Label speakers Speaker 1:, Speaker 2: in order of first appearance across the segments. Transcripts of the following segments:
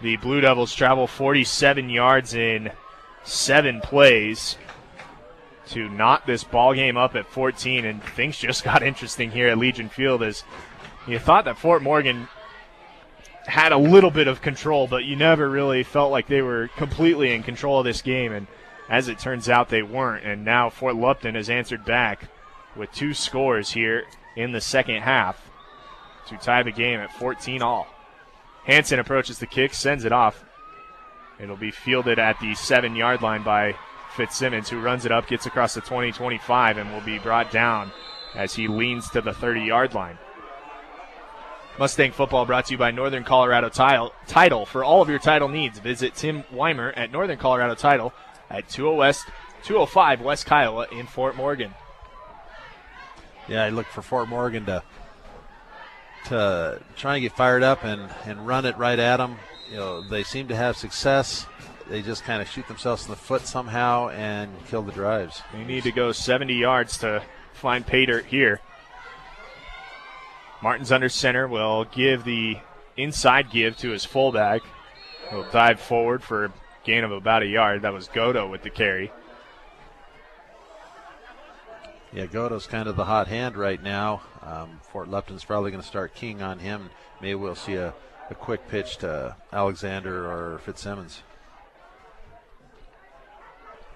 Speaker 1: The Blue Devils travel 47 yards in 7 plays to knot this ball game up at 14, and things just got interesting here at Legion Field as you thought that Fort Morgan had a little bit of control, but you never really felt like they were completely in control of this game, and as it turns out they weren't, and now Fort Lupton has answered back with 2 scores here in the second half to tie the game at 14 all. Hansen approaches the kick, sends it off. It'll be fielded at the 7-yard line by Fitzsimmons, who runs it up, gets across the 20-25, and will be brought down as he leans to the 30-yard line. Mustang football brought to you by Northern Colorado Title. For all of your title needs, visit Tim Weimer at Northern Colorado Title at 205 West Kiowa in Fort Morgan.
Speaker 2: Yeah, I look for Fort Morgan to try and get fired up and run it right at them. You know, they seem to have success. They just kind of shoot themselves in the foot somehow and kill the drives.
Speaker 1: They need to go 70 yards to find pay dirt here. Martin's under center, will give the inside give to his fullback. He'll dive forward for a gain of about a yard. That was Godo with the carry.
Speaker 2: Yeah, Godo's kind of the hot hand right now. Fort Lupton's probably going to start keying on him. Maybe we'll see a quick pitch to Alexander or Fitzsimmons.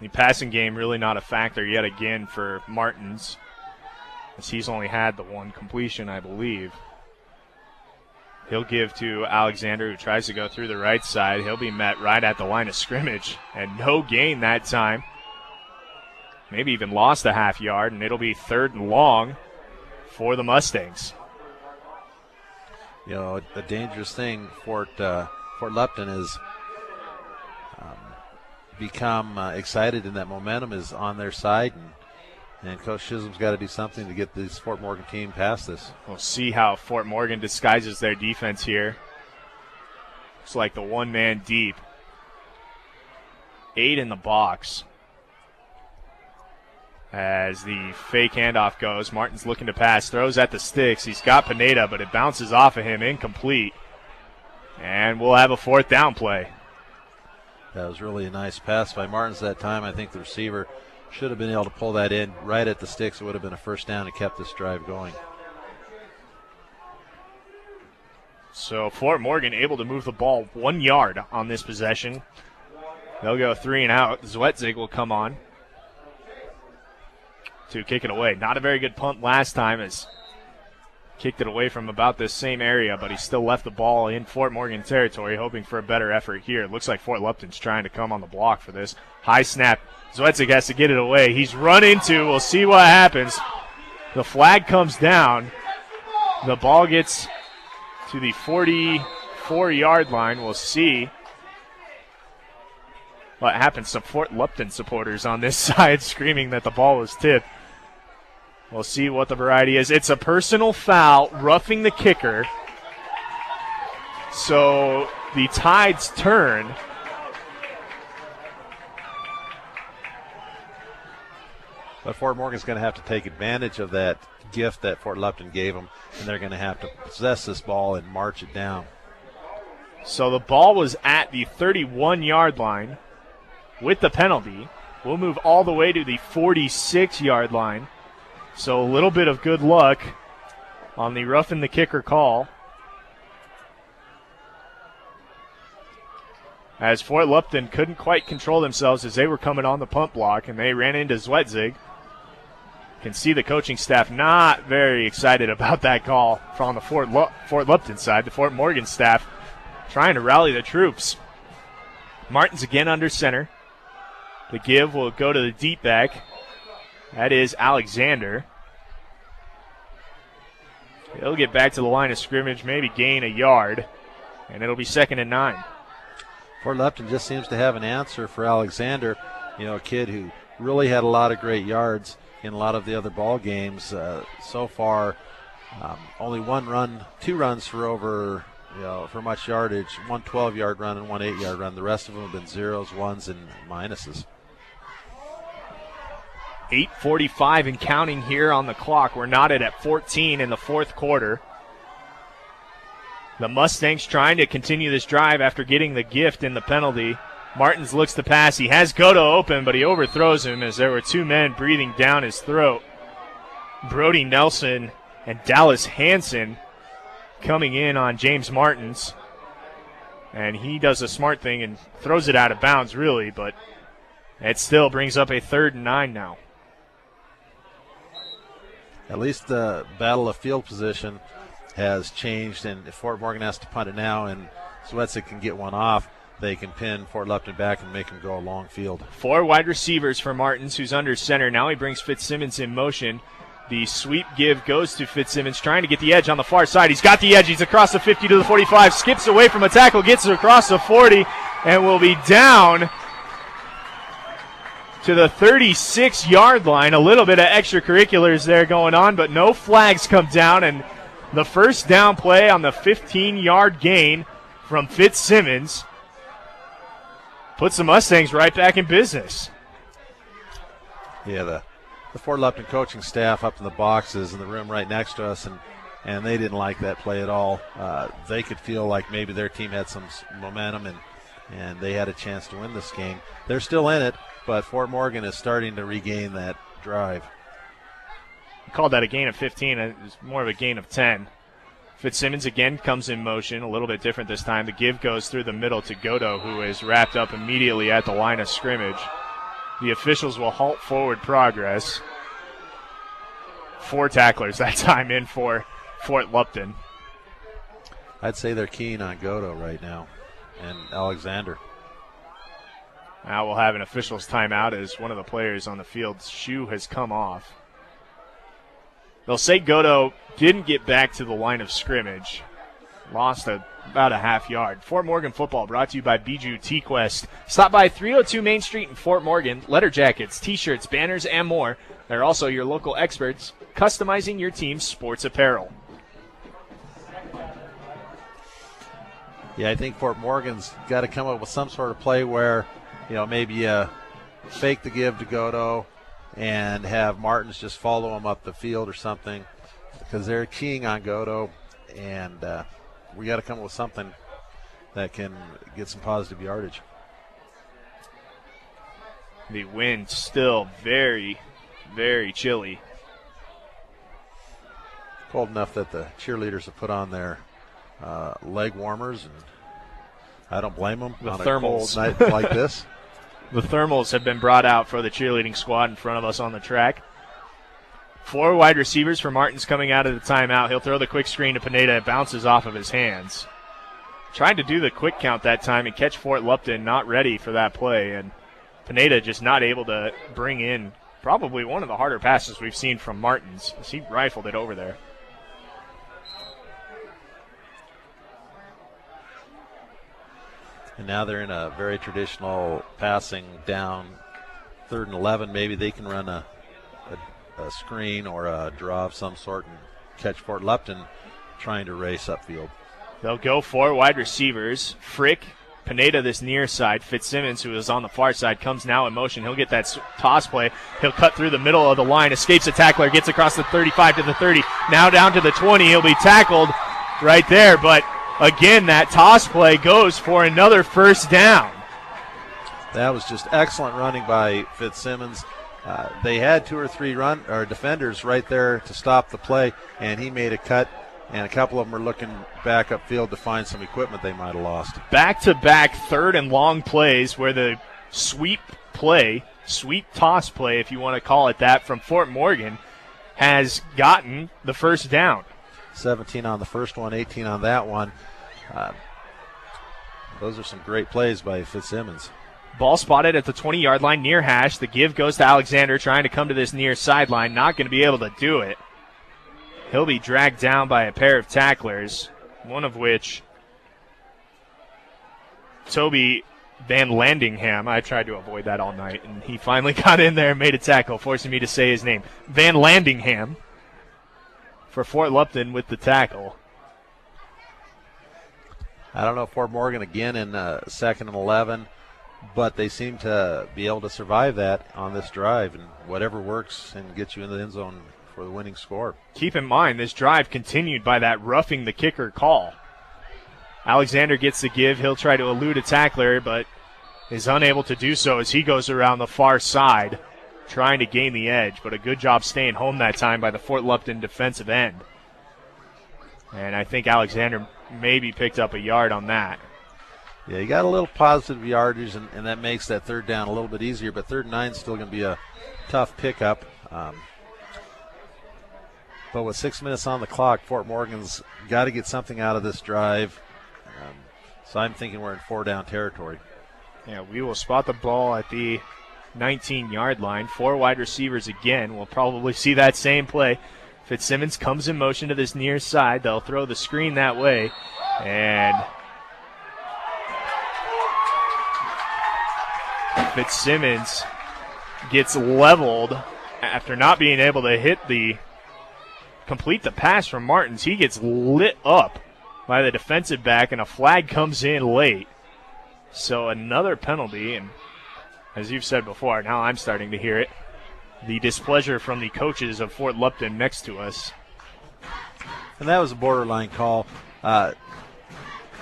Speaker 1: The passing game really not a factor yet again for Martins, as he's only had the one completion, I believe. He'll give to Alexander, who tries to go through the right side. He'll be met right at the line of scrimmage, and no gain that time. Maybe even lost a half yard, and it'll be 3rd and long for the Mustangs.
Speaker 2: You know, a dangerous thing. Fort Lupton has become excited, and that momentum is on their side, and Coach Chisholm's got to do something to get this Fort Morgan team past this.
Speaker 1: We'll see how Fort Morgan disguises their defense here. Looks like the one-man deep. 8 in the box. As the fake handoff goes, Martin's looking to pass, throws at the sticks. He's got Pineda, but it bounces off of him, incomplete. And we'll have a 4th down play.
Speaker 2: That was really a nice pass by Martins that time. I think the receiver should have been able to pull that in right at the sticks. It would have been a 1st down and kept this drive going.
Speaker 1: So Fort Morgan able to move the ball 1 yard on this possession. They'll go 3 and out. Zwetzig will come on to kick it away. Not a very good punt last time, as kicked it away from about this same area, but he still left the ball in Fort Morgan territory, hoping for a better effort here. It looks like Fort Lupton's trying to come on the block for this. High snap. Zwetzig has to get it away. He's run into. We'll see what happens. The flag comes down. The ball gets to the 44-yard line. We'll see what happens. Some Fort Lupton supporters on this side screaming that the ball was tipped. We'll see what the variety is. It's a personal foul, roughing the kicker. So the tides turn.
Speaker 2: But Fort Morgan's going to have to take advantage of that gift that Fort Lupton gave them, and they're going to have to possess this ball and march it down.
Speaker 1: So the ball was at the 31-yard line with the penalty. We'll move all the way to the 46-yard line. So a little bit of good luck on the roughing the kicker call, as Fort Lupton couldn't quite control themselves as they were coming on the punt block, and they ran into Zwetzig. Can see the coaching staff not very excited about that call from the Fort Lupton side. The Fort Morgan staff trying to rally the troops. Martin's again under center. The give will go to the deep back. That is Alexander. He'll get back to the line of scrimmage, maybe gain a yard, and it'll be 2nd and 9.
Speaker 2: Fort Lupton just seems to have an answer for Alexander, you know, a kid who really had a lot of great yards in a lot of the other ball games so far. Only 2 runs for over, for much yardage, 1 12-yard run and 1 8-yard run. The rest of them have been zeros, ones, and minuses.
Speaker 1: 8:45 and counting here on the clock. We're knotted at 14 in the 4th quarter. The Mustangs trying to continue this drive after getting the gift in the penalty. Martins looks to pass. He has Godo open, but he overthrows him as there were two men breathing down his throat. Brody Nelson and Dallas Hansen coming in on James Martins. And he does a smart thing and throws it out of bounds, really, but it still brings up a 3rd and 9 now.
Speaker 2: At least the battle of field position has changed, and if Fort Morgan has to punt it now and Swetzik can get one off, they can pin Fort Lupton back and make him go a long field.
Speaker 1: 4 wide receivers for Martins, who's under center. Now he brings Fitzsimmons in motion. The sweep give goes to Fitzsimmons, trying to get the edge on the far side. He's got the edge. He's across the 50 to the 45, skips away from a tackle, gets across the 40, and will be down to the 36-yard line. A little bit of extracurriculars there going on, but no flags come down, and the first down play on the 15-yard gain from Fitzsimmons puts the Mustangs right back in business.
Speaker 2: Yeah, the Fort Lupton coaching staff up in the boxes in the room right next to us, and they didn't like that play at all. They could feel like maybe their team had some momentum and they had a chance to win this game. They're still in it, but Fort Morgan is starting to regain that drive.
Speaker 1: I called that a gain of 15. It was more of a gain of 10. Fitzsimmons again comes in motion, a little bit different this time. The give goes through the middle to Godo, who is wrapped up immediately at the line of scrimmage. The officials will halt forward progress. 4 tacklers that time in for Fort Lupton.
Speaker 2: I'd say they're keen on Godo right now and Alexander.
Speaker 1: Now we'll have an officials timeout as one of the players on the field's shoe has come off. They'll say Godo didn't get back to the line of scrimmage. Lost about a half yard. Fort Morgan football brought to you by Bijou T-Quest. Stop by 302 Main Street in Fort Morgan. Letter jackets, T-shirts, banners, and more. They're also your local experts, customizing your team's sports apparel.
Speaker 2: Yeah, I think Fort Morgan's got to come up with some sort of play where, maybe fake the give to Godo and have Martins just follow him up the field or something, because they're keying on Godo, and we got to come up with something that can get some positive yardage.
Speaker 1: The wind still very, very chilly.
Speaker 2: Cold enough that the cheerleaders have put on their leg warmers, and I don't blame them
Speaker 1: the
Speaker 2: on
Speaker 1: thermals.
Speaker 2: A cold night like this.
Speaker 1: The thermals have been brought out for the cheerleading squad in front of us on the track. 4 wide receivers for Martins coming out of the timeout. He'll throw the quick screen to Pineda. It bounces off of his hands. Tried to do the quick count that time and catch Fort Lupton, not ready for that play. And Pineda just not able to bring in probably one of the harder passes we've seen from Martins, as he rifled it over there.
Speaker 2: And now they're in a very traditional passing down 3rd and 11. Maybe they can run a screen or a draw of some sort and catch Fort Lupton trying to race upfield.
Speaker 1: They'll go 4 wide receivers. Frick, Pineda this near side. Fitzsimmons, who is on the far side, comes now in motion. He'll get that toss play. He'll cut through the middle of the line, escapes a tackler, gets across the 35 to the 30. Now down to the 20. He'll be tackled right there, but again, that toss play goes for another first down.
Speaker 2: That was just excellent running by Fitzsimmons. They had 2 or 3 defenders right there to stop the play, and he made a cut, and a couple of them are looking back upfield to find some equipment they might have lost.
Speaker 1: Back-to-back 3rd and long plays where the sweep toss play, if you want to call it that, from Fort Morgan has gotten the first down.
Speaker 2: 17 on the first one, 18 on that one. Those are some great plays by Fitzsimmons.
Speaker 1: Ball spotted at the 20-yard line near hash. The give goes to Alexander, trying to come to this near sideline. Not going to be able to do it. He'll be dragged down by a pair of tacklers, one of which Toby Van Landingham. I tried to avoid that all night, and he finally got in there and made a tackle, forcing me to say his name. Van Landingham for Fort Lupton with the tackle.
Speaker 2: I don't know, Fort Morgan again in 2nd and 11, but they seem to be able to survive that on this drive, and whatever works and gets you in the end zone for the winning score.
Speaker 1: Keep in mind, this drive continued by that roughing the kicker call. Alexander gets the give. He'll try to elude a tackler, but is unable to do so as he goes around the far side, trying to gain the edge. But a good job staying home that time by the Fort Lupton defensive end. And I think Alexander maybe picked up a yard on that.
Speaker 2: Yeah, you got a little positive yardage, and that makes that third down a little bit easier. But 3rd and 9 is still going to be a tough pickup. But with 6 minutes on the clock, Fort Morgan's got to get something out of this drive. So I'm thinking we're in 4-down territory.
Speaker 1: Yeah, we will spot the ball at the 19-yard line. 4 wide receivers again. We'll probably see that same play. Fitzsimmons comes in motion to this near side. They'll throw the screen that way. And Fitzsimmons gets leveled after not being able to complete the pass from Martins. He gets lit up by the defensive back, and a flag comes in late. So another penalty, and as you've said before, now I'm starting to hear it. The displeasure from the coaches of Fort Lupton next to us.
Speaker 2: And that was a borderline call.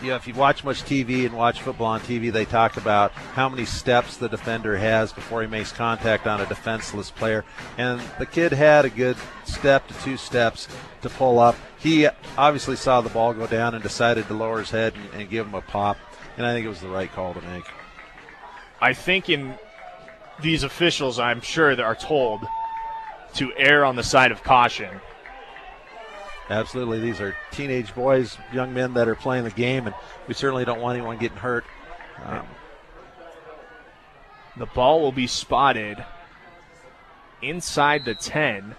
Speaker 2: If you watch much TV and watch football on TV, they talk about how many steps the defender has before he makes contact on a defenseless player. And the kid had a good step to 2 steps to pull up. He obviously saw the ball go down and decided to lower his head and give him a pop. And I think it was the right call to make.
Speaker 1: I think in these officials, I'm sure, that are told to err on the side of caution.
Speaker 2: Absolutely. These are teenage boys, young men that are playing the game, and we certainly don't want anyone getting hurt.
Speaker 1: The ball will be spotted inside the 10,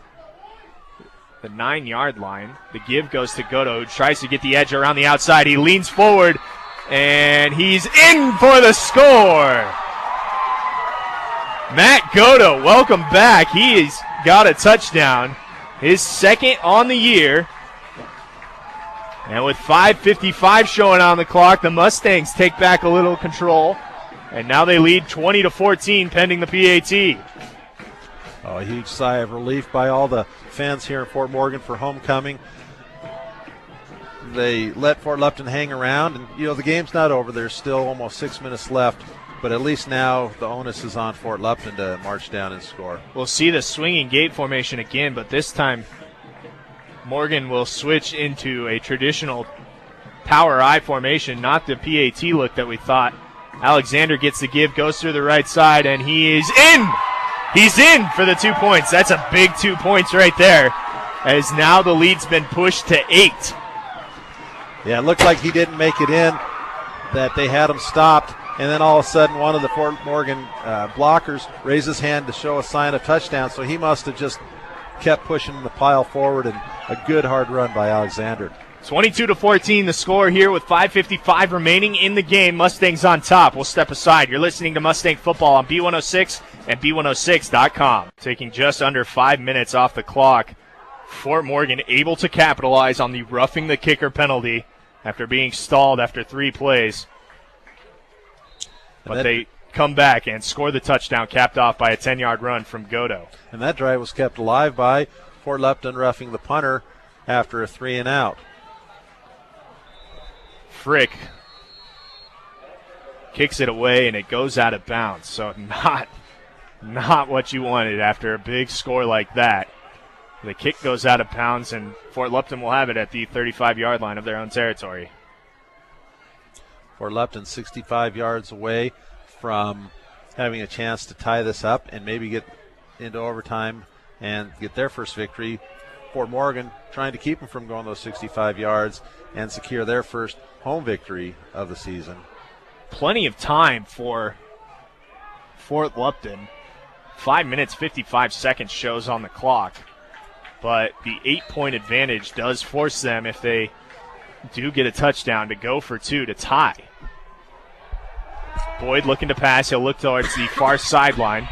Speaker 1: the 9-yard line. The give goes to Goto, who tries to get the edge around the outside. He leans forward, and he's in for the score. Matt Goto, welcome back. He's got a touchdown, his 2nd on the year. And with 5:55 showing on the clock, the Mustangs take back a little control. And now they lead 20-14 pending the PAT.
Speaker 2: Oh, a huge sigh of relief by all the fans here in Fort Morgan for homecoming. They let Fort Lupton hang around, and the game's not over. There's still almost 6 minutes left, but at least now the onus is on Fort Lupton to march down and score.
Speaker 1: We'll see the swinging gate formation again, but this time Morgan will switch into a traditional power I formation, not the PAT look that we thought. Alexander gets the give, goes through the right side, and he is in! He's in for the 2 points. That's a big 2 points right there, as now the lead's been pushed to 8.
Speaker 2: Yeah, it looked like he didn't make it in, that they had him stopped, and then all of a sudden one of the Fort Morgan blockers raised his hand to show a sign of touchdown, so he must have just kept pushing the pile forward, and a good hard run by Alexander.
Speaker 1: 22-14 the score here with 5:55 remaining in the game. Mustangs on top. We'll step aside. You're listening to Mustang Football on B106 and B106.com. Taking just under 5 minutes off the clock. Fort Morgan able to capitalize on the roughing the kicker penalty after being stalled after 3 plays. But they come back and score the touchdown, capped off by a 10-yard run from Goto.
Speaker 2: And that drive was kept alive by Fort Lupton roughing the punter after a 3-and-out.
Speaker 1: Frick kicks it away, and it goes out of bounds. So not what you wanted after a big score like that. The kick goes out of bounds, and Fort Lupton will have it at the 35-yard line of their own territory.
Speaker 2: Fort Lupton 65 yards away from having a chance to tie this up and maybe get into overtime and get their first victory. Fort Morgan trying to keep them from going those 65 yards and secure their first home victory of the season.
Speaker 1: Plenty of time for Fort Lupton. 5 minutes, 55 seconds shows on the clock. But the 8-point advantage does force them, if they do get a touchdown, to go for 2 to tie. Boyd looking to pass. He'll look towards the far sideline.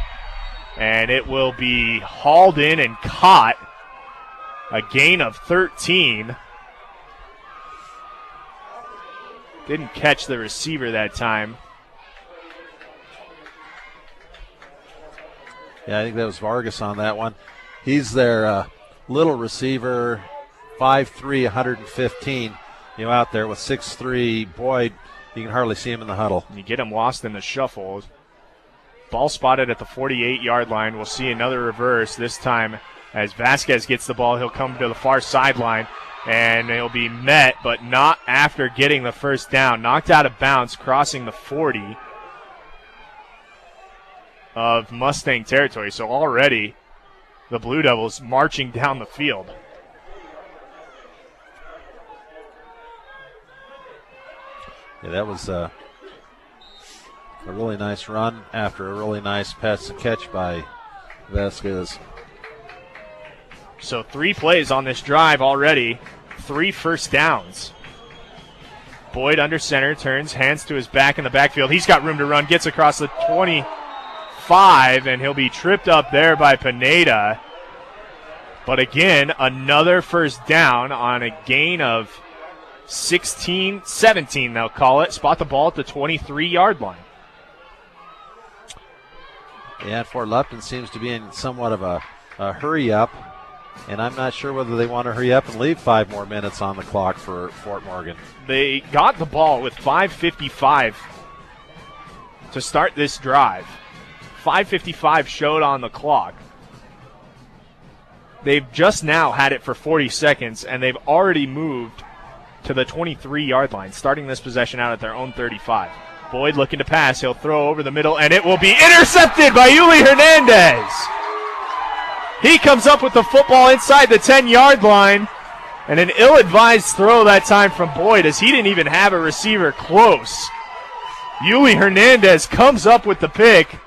Speaker 1: And it will be hauled in and caught. A gain of 13. Didn't catch the receiver that time.
Speaker 2: Yeah, I think that was Vargas on that one. He's their little receiver, 5'3", 115. out there with 6'3", Boyd, you can hardly see him in the huddle.
Speaker 1: You get him lost in the shuffle. Ball spotted at the 48-yard line. We'll see another reverse this time as Vasquez gets the ball. He'll come to the far sideline, and he'll be met, but not after getting the first down. Knocked out of bounds, crossing the 40 of Mustang territory. So already the Blue Devils marching down the field.
Speaker 2: Yeah, that was a really nice run after a really nice pass and catch by Vasquez.
Speaker 1: So 3 plays on this drive already, 3 first downs. Boyd under center, turns, hands to his back in the backfield. He's got room to run, gets across the 25, and he'll be tripped up there by Pineda. But again, another first down on a gain of 17, they'll call it. Spot the ball at the 23-yard line.
Speaker 2: Yeah, Fort Lupton seems to be in somewhat of a hurry-up, and I'm not sure whether they want to hurry up and leave 5 more minutes on the clock for Fort Morgan.
Speaker 1: They got the ball with 5:55 to start this drive. 5:55 showed on the clock. They've just now had it for 40 seconds, and they've already moved to the 23-yard line, starting this possession out at their own 35. Boyd looking to pass. He'll throw over the middle, and it will be intercepted by Yuli Hernandez. He comes up with the football inside the 10-yard line, and an ill-advised throw that time from Boyd as he didn't even have a receiver close. Yuli Hernandez comes up with the pick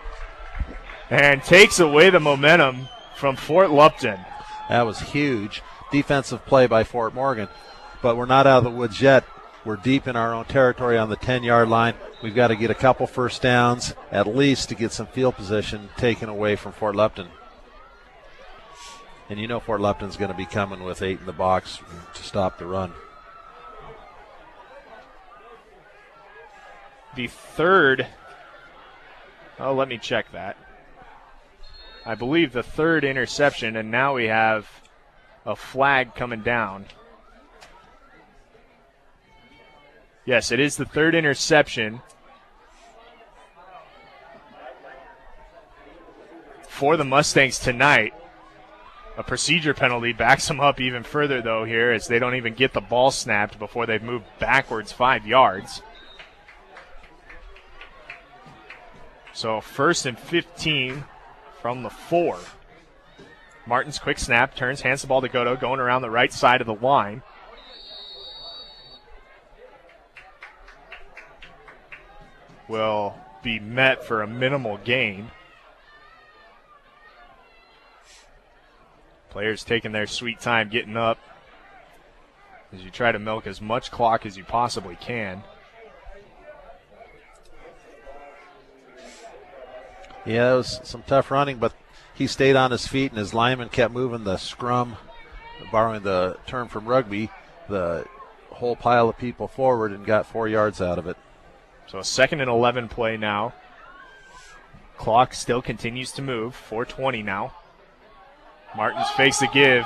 Speaker 1: and takes away the momentum from Fort Lupton.
Speaker 2: That was huge defensive play by Fort Morgan, but we're not out of the woods yet. We're deep in our own territory on the 10-yard line. We've got to get a couple first downs at least to get some field position taken away from Fort Lupton. And you know Fort Lupton's going to be coming with 8 in the box to stop the run.
Speaker 1: The third, let me check that. I believe the third interception, and now we have a flag coming down. Yes, it is the third interception for the Mustangs tonight. A procedure penalty backs them up even further, though, here, as they don't even get the ball snapped before they've moved backwards 5 yards. So 1st and 15 from the 4. Martin's quick snap, turns, hands the ball to Godo, going around the right side of the line. Will be met for a minimal gain. Players taking their sweet time getting up as you try to milk as much clock as you possibly can.
Speaker 2: Yeah, it was some tough running, but he stayed on his feet, and his lineman kept moving the scrum, borrowing the term from rugby, the whole pile of people forward, and got 4 yards out of it.
Speaker 1: So a 2nd and 11 play now. Clock still continues to move. 4:20 now. Martin's fakes the give.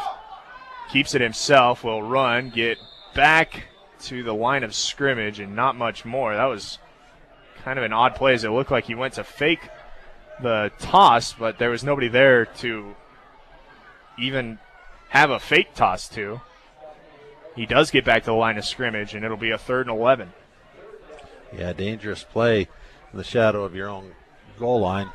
Speaker 1: Keeps it himself. Will run. Get back to the line of scrimmage and not much more. That was kind of an odd play as it looked like he went to fake the toss, but there was nobody there to even have a fake toss to. He does get back to the line of scrimmage, and it'll be a 3rd and 11.
Speaker 2: Yeah, dangerous play in the shadow of your own goal line.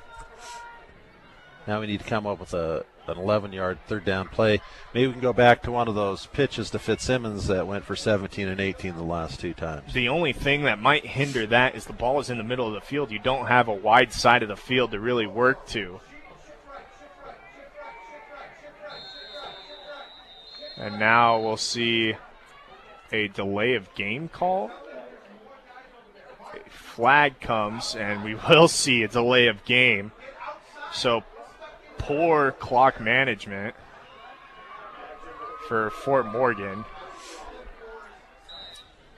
Speaker 2: Now we need to come up with an 11-yard third down play. Maybe we can go back to one of those pitches to Fitzsimmons that went for 17 and 18 the last 2 times.
Speaker 1: The only thing that might hinder that is the ball is in the middle of the field. You don't have a wide side of the field to really work to. And now we'll see a delay of game call. A flag comes, and we will see a delay of game. So poor clock management for Fort Morgan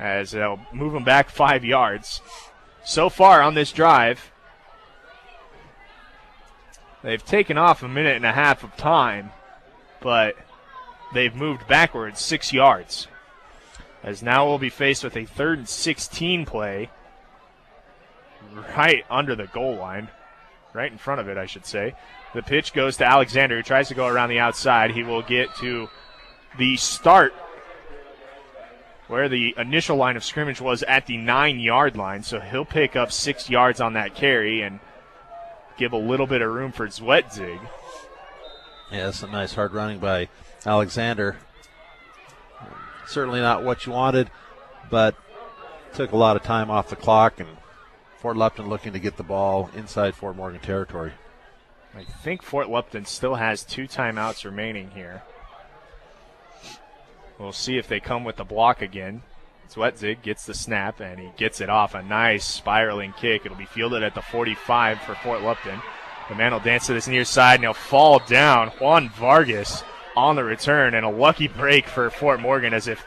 Speaker 1: as they'll move them back 5 yards. So far on this drive, they've taken off 1.5 minutes of time, but they've moved backwards 6 yards. as now we'll be faced with a 3rd and 16 play right under the goal line, right in front of it, I should say. The pitch goes to Alexander, who tries to go around the outside. He will get to the start where the initial line of scrimmage was at the 9-yard line, so he'll pick up 6 yards on that carry and give a little bit of room for Zwetzig.
Speaker 2: Yeah, some nice hard running by Alexander. Certainly not what you wanted, but took a lot of time off the clock, and Fort Lupton looking to get the ball inside Fort Morgan territory.
Speaker 1: I think Fort Lupton still has 2 timeouts remaining here. We'll see if they come with the block again. Zwetzig gets the snap, and he gets it off. A nice spiraling kick. It'll be fielded at the 45 for Fort Lupton. The man will dance to this near side, and he'll fall down. Juan Vargas on the return, and a lucky break for Fort Morgan, as if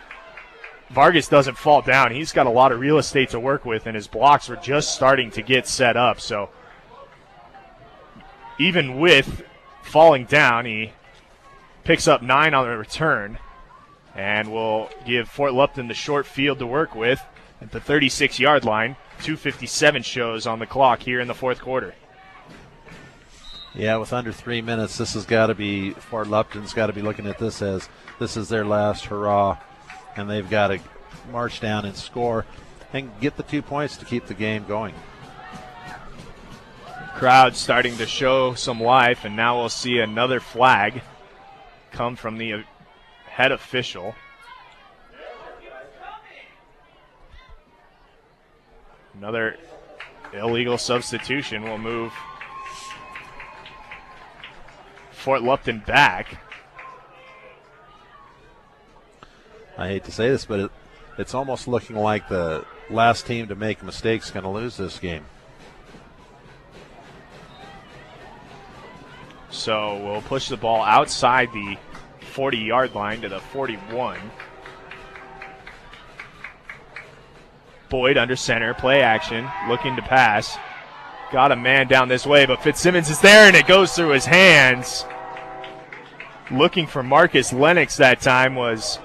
Speaker 1: Vargas doesn't fall down. He's got a lot of real estate to work with, and his blocks were just starting to get set up. So even with falling down, he picks up 9 on the return and will give Fort Lupton the short field to work with at the 36-yard line. 2:57 shows on the clock here in the fourth quarter.
Speaker 2: Yeah, with under 3 minutes, this has got to be, Fort Lupton's got to be looking at this as this is their last hurrah, and they've got to march down and score and get the 2 points to keep the game going.
Speaker 1: Crowd starting to show some life, and now we'll see another flag come from the head official. Another illegal substitution will move Fort Lupton back.
Speaker 2: I hate to say this, but it's almost looking like the last team to make mistakes is going to lose this game.
Speaker 1: So we'll push the ball outside the 40-yard line to the 41. Boyd under center, play action, looking to pass. Got a man down this way, but Fitzsimmons is there, and it goes through his hands. Looking for Marcus Lennox that time was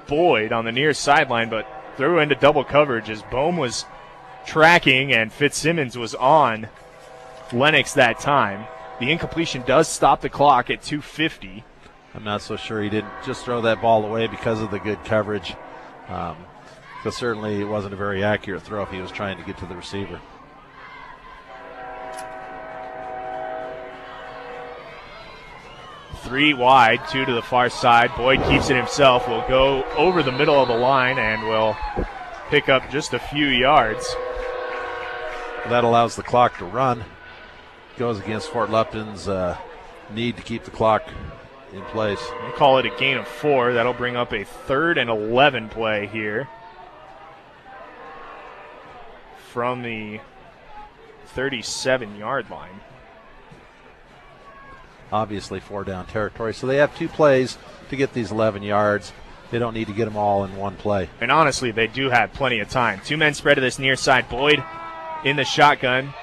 Speaker 1: Boyd on the near sideline, but threw into double coverage as Bohm was tracking and Fitzsimmons was on Lennox that time. The incompletion does stop the clock at 2:50.
Speaker 2: I'm not so sure he didn't just throw that ball away because of the good coverage. Because certainly it wasn't a very accurate throw if he was trying to get to the receiver.
Speaker 1: Three wide, 2 to the far side. Boyd keeps it himself. Will go over the middle of the line and will pick up just a few yards.
Speaker 2: That allows the clock to run. Goes against Fort Lupton's need to keep the clock in place.
Speaker 1: We'll call it a gain of 4. That'll bring up a 3rd and 11 play here from the 37-yard line.
Speaker 2: Obviously 4 down territory, so they have 2 plays to get these 11 yards. They don't need to get them all in one play.
Speaker 1: And honestly, they do have plenty of time. 2 men spread to this near side. Boyd in the shotgun.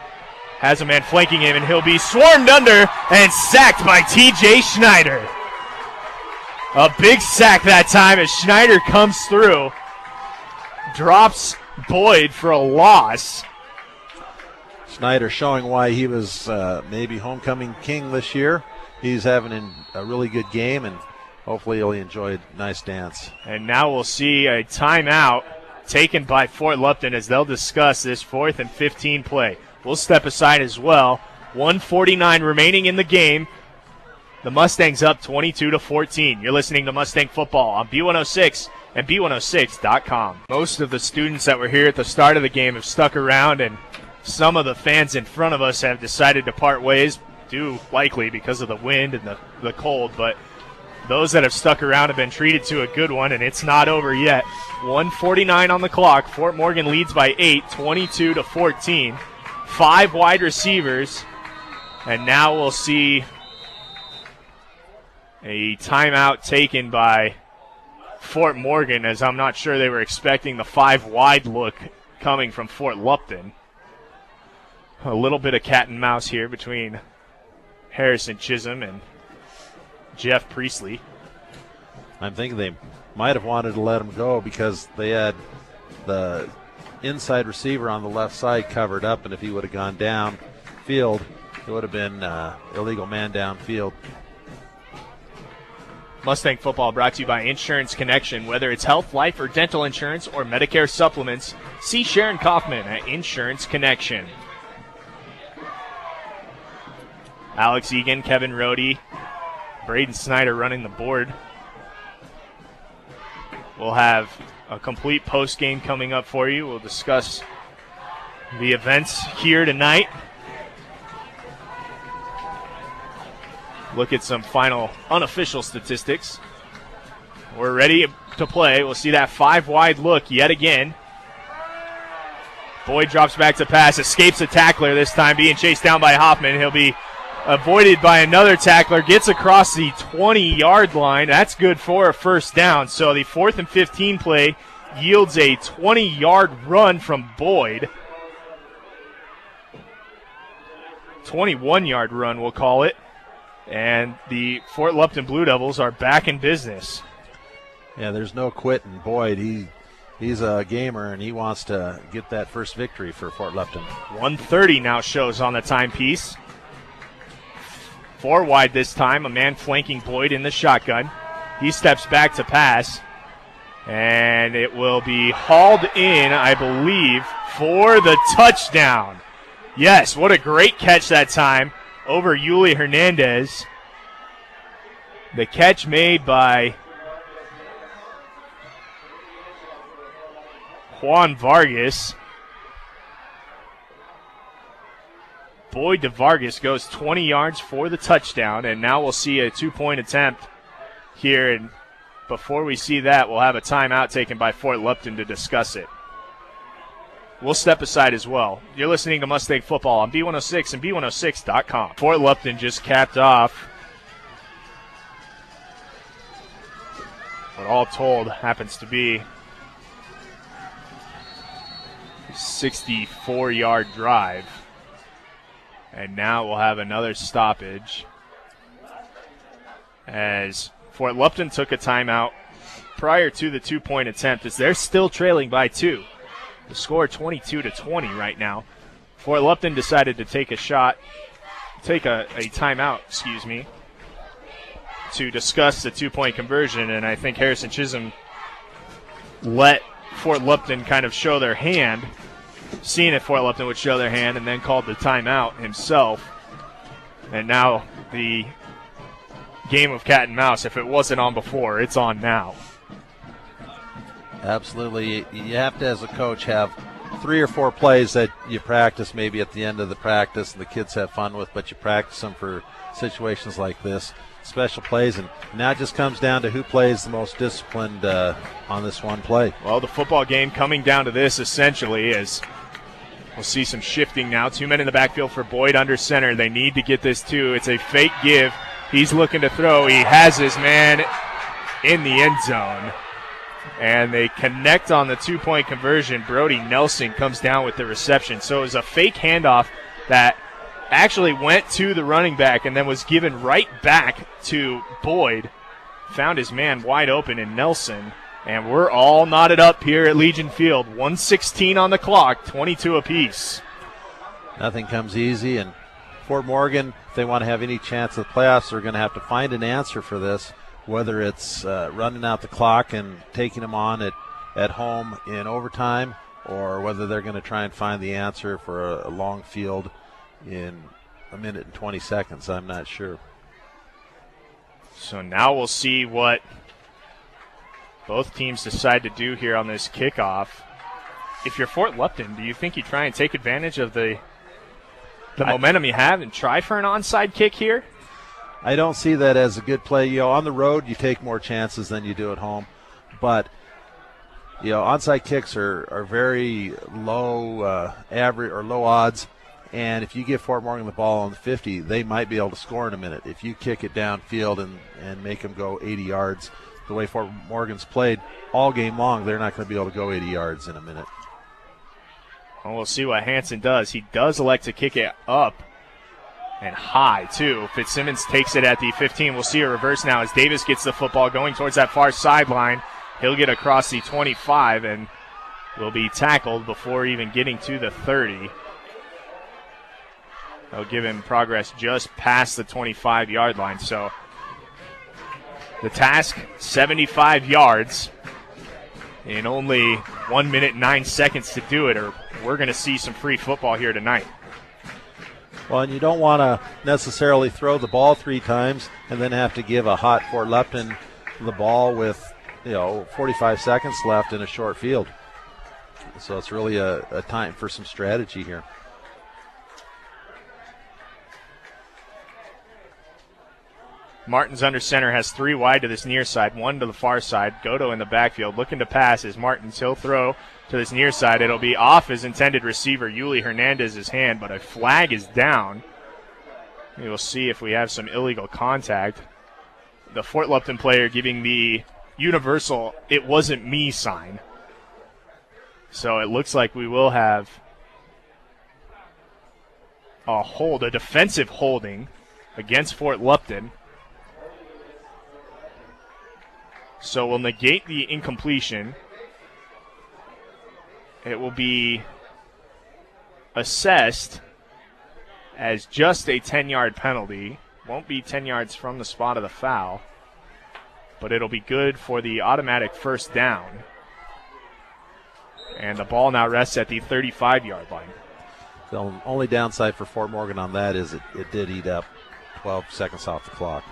Speaker 1: Has a man flanking him, and he'll be swarmed under and sacked by T.J. Schneider. A big sack that time as Schneider comes through. Drops Boyd for a loss.
Speaker 2: Schneider showing why he was maybe homecoming king this year. He's having a really good game, and hopefully he'll enjoy a nice dance.
Speaker 1: And now we'll see a timeout taken by Fort Lupton as they'll discuss this 4th and 15 play. We'll step aside as well. 1:49 remaining in the game. The Mustangs up 22-14. You're listening to Mustang Football on B106 and B106.com. Most of the students that were here at the start of the game have stuck around, and some of the fans in front of us have decided to part ways, due likely because of the wind and the cold, but those that have stuck around have been treated to a good one, and it's not over yet. 1:49 on the clock. Fort Morgan leads by 8, 22-14. 5 wide receivers, and now we'll see a timeout taken by Fort Morgan, as I'm not sure they were expecting the 5 wide look coming from Fort Lupton. A little bit of cat and mouse here between Harrison Chisholm and Jeff Priestley.
Speaker 2: I'm thinking they might have wanted to let him go because they had the inside receiver on the left side covered up, and if he would have gone downfield, it would have been illegal man downfield.
Speaker 1: Mustang football brought to you by Insurance Connection. Whether it's health, life, or dental insurance or Medicare supplements, see Sharon Kaufman at Insurance Connection. Alex Egan, Kevin Rohde, Braden Snyder running the board. We'll have a complete post game coming up for you. We'll discuss the events here tonight. Look at some final unofficial statistics. We're ready to play. We'll see that 5-wide look yet again. Boyd drops back to pass, escapes a tackler this time, being chased down by Hoffman. He'll be avoided by another tackler, gets across the 20-yard line. That's good for a first down. So the 4th and 15 play yields a 20-yard run from Boyd. 21-yard run, we'll call it. And the Fort Lupton Blue Devils are back in business.
Speaker 2: Yeah, there's no quitting. Boyd, he's a gamer, and he wants to get that first victory for Fort Lupton.
Speaker 1: 1:30 now shows on the timepiece. 4 wide this time, a man flanking Boyd in the shotgun. He steps back to pass, and it will be hauled in, I believe, for the touchdown. Yes, what a great catch that time over Yuli Hernandez. The catch made by Juan Vargas. Boyd to Vargas goes 20 yards for the touchdown, and now we'll see a 2-point attempt here. And before we see that, we'll have a timeout taken by Fort Lupton to discuss it. We'll step aside as well. You're listening to Mustang Football on B106 and B106.com. Fort Lupton just capped off what all told happens to be a 64-yard drive. And now we'll have another stoppage as Fort Lupton took a timeout prior to the 2-point attempt, as they're still trailing by 2. The score 22-20 right now. Fort Lupton decided to take a timeout, to discuss the 2-point conversion, and I think Harrison Chisholm let Fort Lupton kind of show their hand, seeing if Fort Lupton would show their hand, and then called the timeout himself. And now the game of cat and mouse, if it wasn't on before, it's on now.
Speaker 2: Absolutely. You have to, as a coach, have 3 or 4 plays that you practice maybe at the end of the practice and the kids have fun with, but you practice them for situations like this, special plays, and now it just comes down to who plays the most disciplined on this one play.
Speaker 1: Well, the football game coming down to this essentially, as we'll see some shifting now. 2 men in the backfield for Boyd under center. They need to get this too. It's a fake give. He's looking to throw. He has his man in the end zone. And they connect on the 2-point conversion. Brody Nelson comes down with the reception. So it was a fake handoff that actually went to the running back and then was given right back to Boyd. Found his man wide open in Nelson. And we're all knotted up here at Legion Field. 1:16 on the clock, 22 apiece.
Speaker 2: Nothing comes easy, and Fort Morgan, if they want to have any chance of the playoffs, they're going to have to find an answer for this, whether it's running out the clock and taking them on at home in overtime, or whether they're going to try and find the answer for a long field in 1 minute and 20 seconds. I'm not sure.
Speaker 1: So now we'll see what both teams decide to do here on this kickoff. If you're Fort Lupton, do you think you try and take advantage of the momentum you have and try for an onside kick here?
Speaker 2: I don't see that as a good play. On the road, you take more chances than you do at home. But, onside kicks are very low average or low odds. And if you give Fort Morgan the ball on the 50, they might be able to score in a minute. If you kick it downfield and make them go 80 yards, the way Fort Morgan's played all game long, they're not going to be able to go 80 yards in a minute.
Speaker 1: Well, we'll see what Hansen does. He does elect to kick it up and high, too. Fitzsimmons takes it at the 15. We'll see a reverse now as Davis gets the football going towards that far sideline. He'll get across the 25 and will be tackled before even getting to the 30. They'll give him progress just past the 25-yard line. So the task, 75 yards in only 1 minute 9 seconds to do it, or we're going to see some free football here tonight.
Speaker 2: Well, and you don't want to necessarily throw the ball 3 times and then have to give a hot Fort Lupton the ball with 45 seconds left in a short field. So it's really a time for some strategy here.
Speaker 1: Martin's under center, has 3 wide to this near side, 1 to the far side. Godo in the backfield looking to pass is Martins. He'll throw to this near side. It'll be off his intended receiver, Yuli Hernandez's hand, but a flag is down. We will see if we have some illegal contact. The Fort Lupton player giving the universal "it wasn't me" sign. So it looks like we will have a defensive holding against Fort Lupton. So we'll negate the incompletion. It will be assessed as just a 10-yard penalty. Won't be 10 yards from the spot of the foul, but it'll be good for the automatic first down. And the ball now rests at the 35-yard line.
Speaker 2: The only downside for Fort Morgan on that is it did eat up 12 seconds off the clock.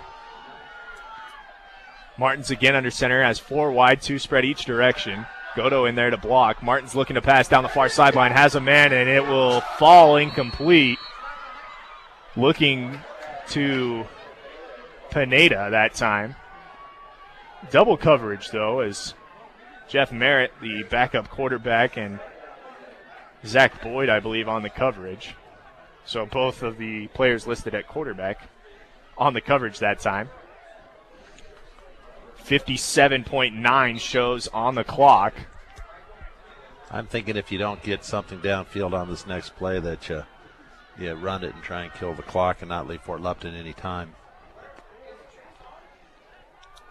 Speaker 1: Martins again under center, has 4 wide, 2 spread each direction. Godo in there to block. Martins looking to pass down the far sideline, has a man, and it will fall incomplete. Looking to Pineda that time. Double coverage, though, as Jeff Merritt, the backup quarterback, and Zach Boyd, I believe, on the coverage. So both of the players listed at quarterback on the coverage that time. 57.9 shows on the clock.
Speaker 2: I'm thinking if you don't get something downfield on this next play that you run it and try and kill the clock and not leave Fort Lupton any time.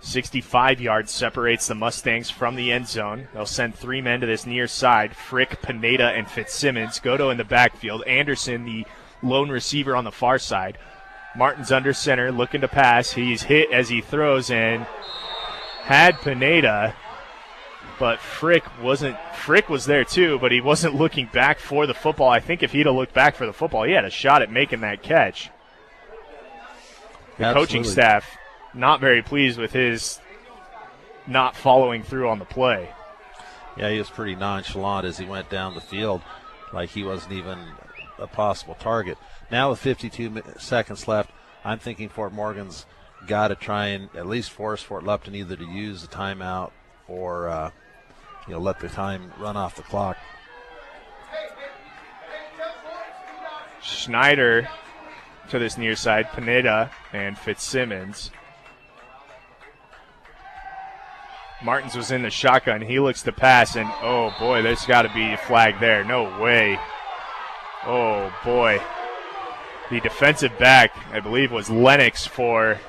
Speaker 1: 65 yards separates the Mustangs from the end zone. They'll send 3 men to this near side. Frick, Pineda, and Fitzsimmons. Godo in the backfield. Anderson, the lone receiver, on the far side. Martin's under center, looking to pass. He's hit as he throws and had Pineda, but Frick was there too, but he wasn't looking back for the football. I think if he'd have looked back for the football, he had a shot at making that catch. The coaching staff not very pleased with his not following through on the play.
Speaker 2: Yeah, he was pretty nonchalant as he went down the field, like he wasn't even a possible target. Now with 52 seconds left, I'm thinking Fort Morgan's got to try and at least force Fort Lupton either to use the timeout or let the time run off the clock.
Speaker 1: Schneider to this near side, Pineda and Fitzsimmons. Martins was in the shotgun. He looks to pass, and oh boy, there's got to be a flag there. No way. Oh boy. The defensive back, I believe, was Lennox for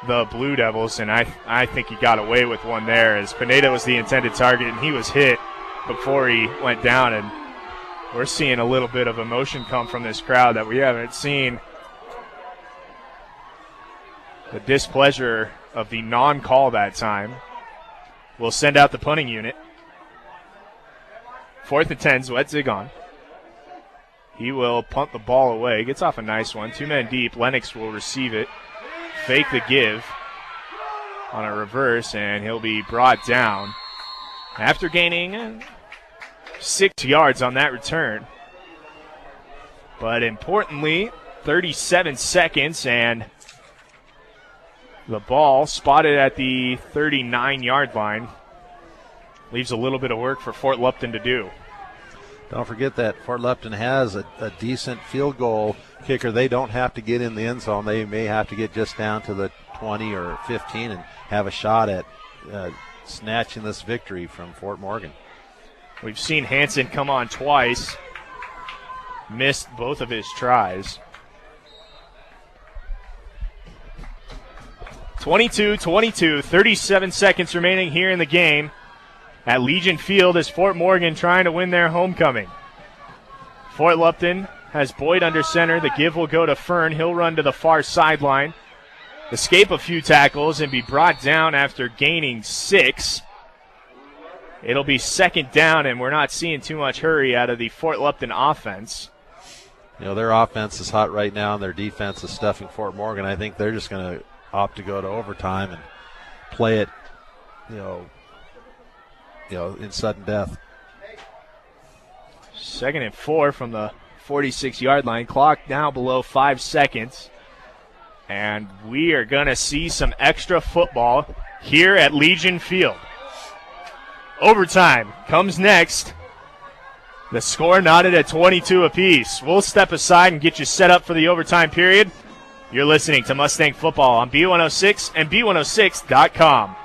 Speaker 1: the Blue Devils, and I think he got away with one there as Pineda was the intended target, and he was hit before he went down, and we're seeing a little bit of emotion come from this crowd that we haven't seen. The displeasure of the non-call that time will send out the punting unit. 4th and 10, Zwetzig on. He will punt the ball away. Gets off a nice one. 2 men deep. Lennox will receive it. Fake the give on a reverse, and he'll be brought down after gaining 6 yards on that return. But importantly, 37 seconds, and the ball spotted at the 39-yard line. Leaves a little bit of work for Fort Lupton to do.
Speaker 2: Don't forget that Fort Lupton has a decent field goal kicker. They don't have to get in the end zone. They may have to get just down to the 20 or 15 and have a shot at snatching this victory from Fort Morgan.
Speaker 1: We've seen Hansen come on twice, missed both of his tries. 22-22, 37 seconds remaining here in the game at Legion Field as Fort Morgan trying to win their homecoming. Fort Lupton has Boyd under center. The give will go to Fern. He'll run to the far sideline, escape a few tackles, and be brought down after gaining 6. It'll be second down, and we're not seeing too much hurry out of the Fort Lupton offense.
Speaker 2: You know, their offense is hot right now, and their defense is stuffing Fort Morgan. I think they're just going to opt to go to overtime and play it, you know, in sudden death.
Speaker 1: 2nd and 4 from the 46-yard line. Clock now below 5 seconds. And we are going to see some extra football here at Legion Field. Overtime comes next. The score knotted at 22 apiece. We'll step aside and get you set up for the overtime period. You're listening to Mustang Football on B106 and B106.com.